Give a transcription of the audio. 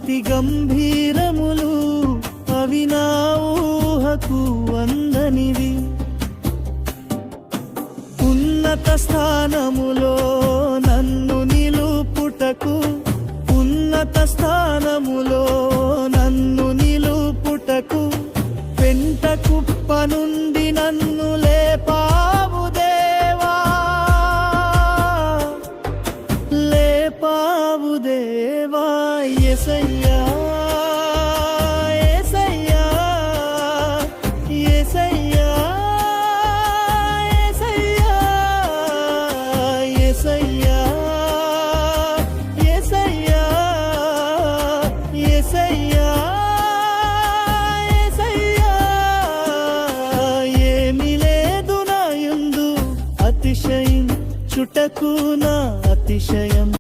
అతి గంభీరములు అవి నా ఊహకు అందనివి. ఉన్నత స్థానములో నన్ను నిలుపుటకు, ఉన్నత స్థానములో నన్ను నిలుపుటకు, పెంట కుప్ప నుండి నన్ను లేపావు దేవా, లేపావు దేవా. యేసయ్యా యేసయ్యా యేసయ్యా యేసయ్యా యేసయ్యా యేసయ్యా యేసయ్యా. ఏమీ లేదు నా యందు అతిశయించుటకు నా అతిశయం.